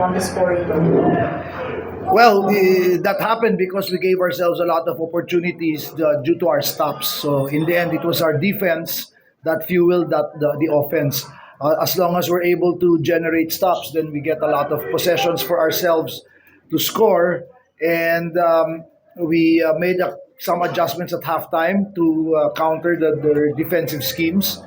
on the scoring. Well, that happened because we gave ourselves a lot of opportunities due to our stops. So in the end, it was our defense that fueled the offense. As long as we're able to generate stops, then we get a lot of possessions for ourselves to score. And we made some adjustments at halftime to counter the defensive schemes.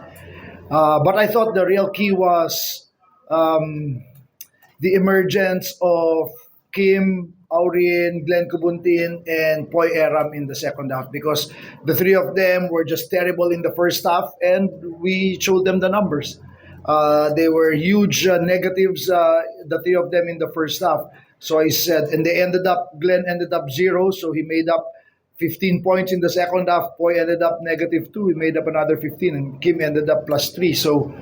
But I thought the real key was the emergence of Kim, Aurin, Glenn Kubuntin, and Poy Eram in the second half because the three of them were just terrible in the first half and we showed them the numbers. They were huge negatives, the three of them in the first half. So I said, and Glenn ended up zero, so he made up 15 points in the second half. Poy ended up -2, he made up another 15, and Kim ended up +3. So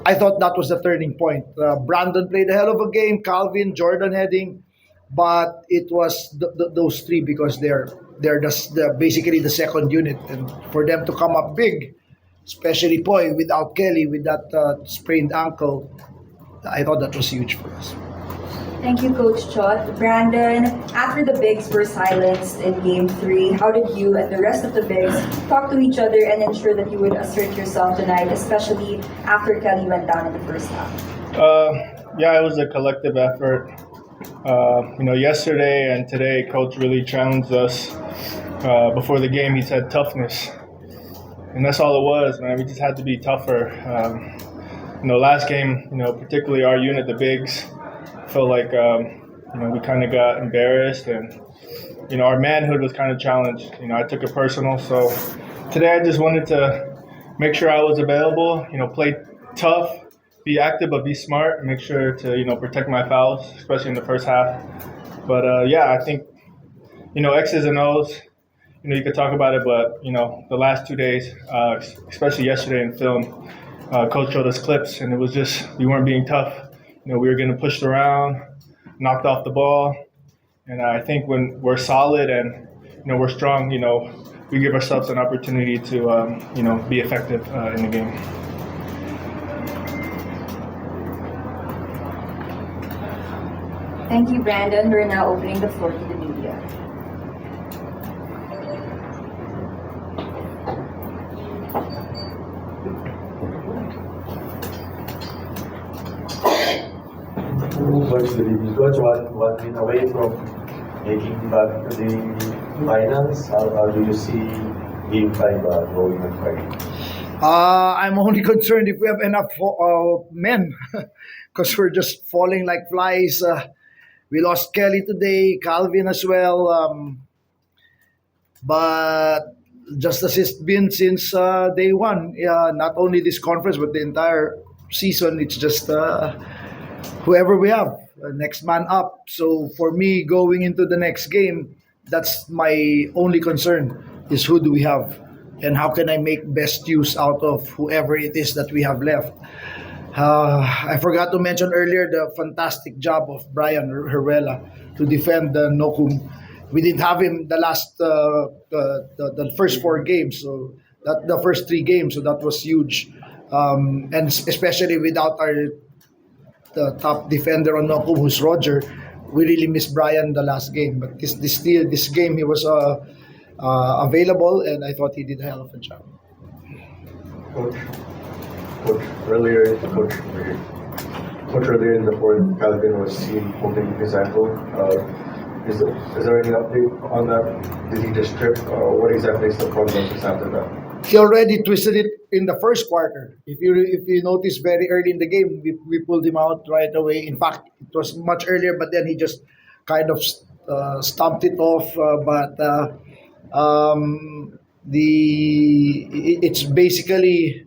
I thought that was the turning point. Brandon played a hell of a game. Calvin, Jordan heading, but it was those three because they're basically the second unit, and for them to come up big, especially Poy without Kelly with that sprained ankle, I thought that was huge for us. Thank you, Coach Chot. Brandon, after the Bigs were silenced in Game 3, how did you and the rest of the Bigs talk to each other and ensure that you would assert yourself tonight, especially after Kelly went down in the first half? Yeah, it was a collective effort. Yesterday and today, Coach really challenged us. Before the game, he said toughness. And that's all it was, man. We just had to be tougher. Last game, particularly our unit, the Bigs, felt like we kind of got embarrassed, and our manhood was kind of challenged. I took it personal. So today I just wanted to make sure I was available. Play tough, be active, but be smart, and make sure to protect my fouls, especially in the first half. But I think X's and O's. You could talk about it, but the last 2 days, especially yesterday in film, Coach showed us clips, and it was just we weren't being tough. We were getting pushed around, knocked off the ball, and I think when we're solid and we're strong, we give ourselves an opportunity to be effective in the game. Thank you, Brandon. We're now opening the floor to the media. Coach, one win away from making back to the finals. How do you see Game 5 going on Friday? I'm only concerned if we have enough men because we're just falling like flies. We lost Kelly today, Calvin as well. But just as it's been since day one, not only this conference but the entire season, it's just whoever we have, next man up. So for me, going into the next game, that's my only concern is who do we have and how can I make best use out of whoever it is that we have left. I forgot to mention earlier the fantastic job of Brian Herrera to defend Nokum. We didn't have him the last the first 4 games, so that the first 3 games, so that was huge, and especially without the top defender on Nokum, who's Roger. We really missed Brian the last game, but this game he was available, and I thought he did a hell of a job. Coach, earlier in the fourth, Calvin was seen holding his ankle. Is there any update on that? Did he just trip? What exactly is the prognosis after that? He already twisted it in the first quarter. If you notice, very early in the game, we pulled him out right away. In fact, it was much earlier, but then he just kind of stomped it off. It's basically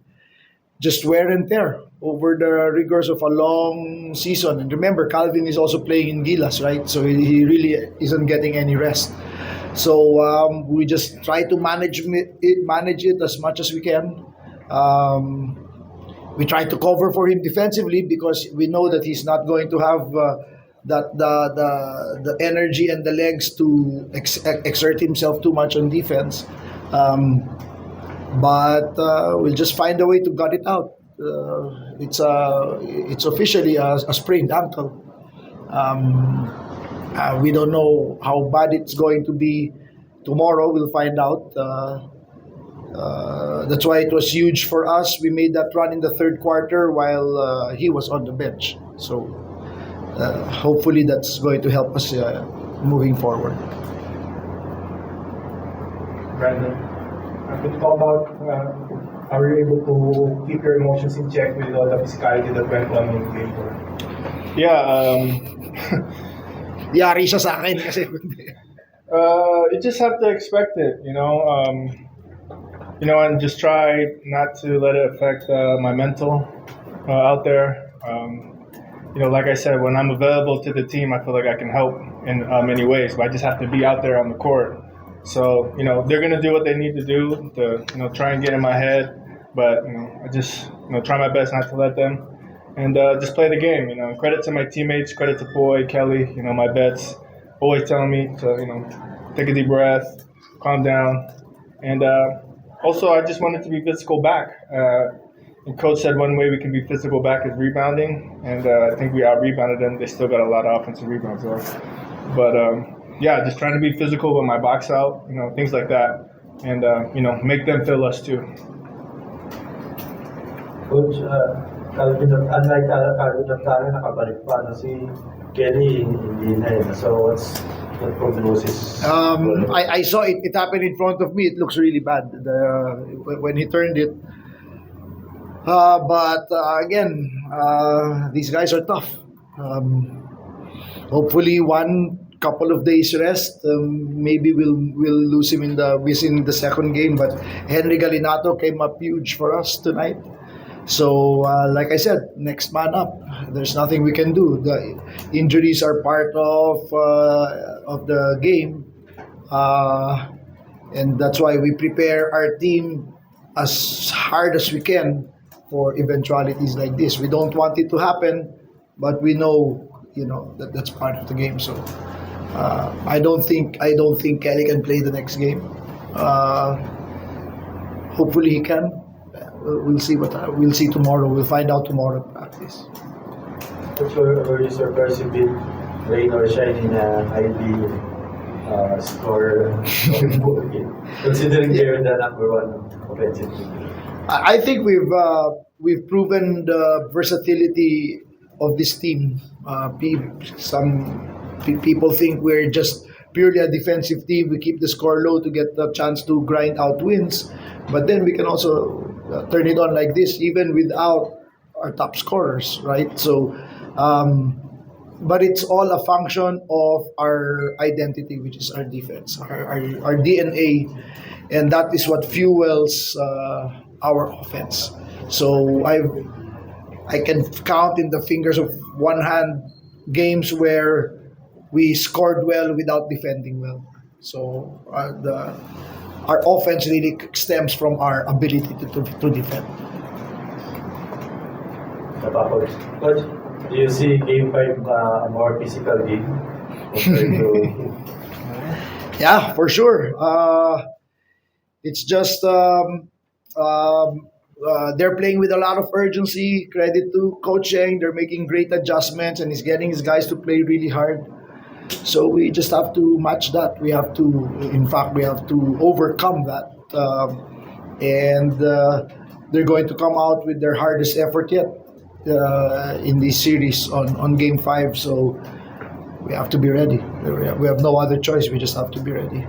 just wear and tear over the rigors of a long season. And remember, Calvin is also playing in Gilas, right? So he really isn't getting any rest. So we just try to manage it as much as we can. We try to cover for him defensively because we know that he's not going to have the energy and the legs to exert himself too much on defense. But we'll just find a way to gut it out. It's officially a sprained ankle. We don't know how bad it's going to be tomorrow. We'll find out. That's why it was huge for us. We made that run in the third quarter while he was on the bench. So hopefully that's going to help us moving forward. Brandon, could you talk about how were you able to keep your emotions in check with all the physicality that went on in game 4? Yeah, Yari siya sa akin kasi you just have to expect it, and just try not to let it affect my mental out there. Like I said, when I'm available to the team, I feel like I can help in many ways, but I just have to be out there on the court. So, they're going to do what they need to do to, try and get in my head, but, I just, try my best not to let them. And just play the game, Credit to my teammates, credit to Boy, Kelly, my vets, always telling me to, take a deep breath, calm down. And also, I just wanted to be physical back. And Coach said one way we can be physical back is rebounding. And I think we out-rebounded them. They still got a lot of offensive rebounds, though. But, just trying to be physical with my box out, things like that. And, make them feel us, too. Coach, unlike Calvin Octavio, nakabalik pa si Kelly, hindi na yun. So what's the prognosis? I saw it. It happened in front of me. It looks really bad when he turned it. But again, these guys are tough. Hopefully, one couple of days rest. Maybe we'll lose him within the second game. But Henry Galinato came up huge for us tonight. So, like I said, next man up. There's nothing we can do. The injuries are part of the game, and that's why we prepare our team as hard as we can for eventualities like this. We don't want it to happen, but we know, that that's part of the game. So, I don't think Kelly can play the next game. Hopefully he can. We'll see tomorrow. We'll find out tomorrow at practice. Coach, were you surprised you've been rain or shine in a IB scorer? Considering they're the number one offensive team. I think we've proven the versatility of this team. Some people think we're just purely a defensive team. We keep the score low to get the chance to grind out wins, but then we can also turn it on like this even without our top scorers, right? So, but it's all a function of our identity, which is our defense, our DNA, and that is what fuels our offense. So I can count in the fingers of one hand games where we scored well without defending well. So our offense really stems from our ability to defend. Coach, do you see Game 5 a more physical game compared to... Yeah, for sure. It's just they're playing with a lot of urgency. Credit to coaching. They're making great adjustments, and he's getting his guys to play really hard. So we just have to match that. We have to overcome that. And they're going to come out with their hardest effort yet in this series on Game 5. So we have to be ready. We have no other choice. We just have to be ready.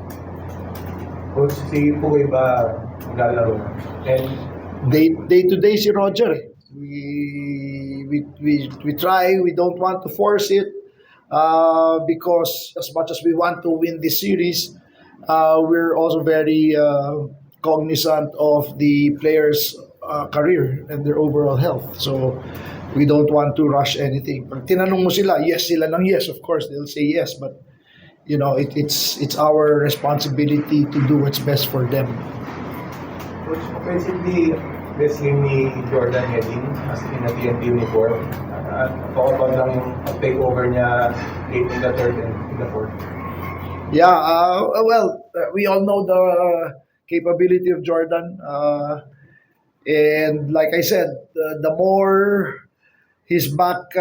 Coach, si Puy ba maglalaro na? And Day to day si Roger. We try. We don't want to force it. Because as much as we want to win this series, we're also very cognizant of the players' career and their overall health. So we don't want to rush anything. Pag tinanong mo sila, yes sila ng yes, of course they'll say yes, but it's our responsibility to do what's best for them. Coach, offensively, best game ni Jordan Heading as in a TNT uniform. Talk about lang yung takeover niya late in the third and in the fourth. Yeah, we all know the capability of Jordan. And like I said, the more his back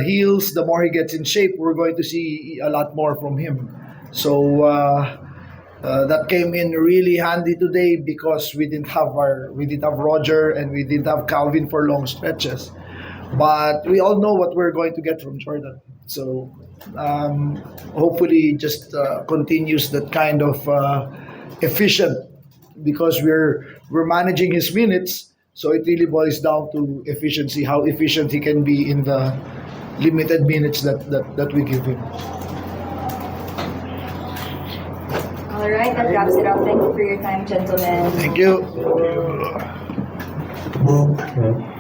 heals, the more he gets in shape, we're going to see a lot more from him. So that came in really handy today because we didn't have Roger and we didn't have Calvin for long stretches. But we all know what we're going to get from Jordan. So hopefully just continues that kind of efficient, because we're managing his minutes. So it really boils down to efficiency, how efficient he can be in the limited minutes that we give him. All right, that wraps it up. Thank you for your time, gentlemen. Thank you. Yeah.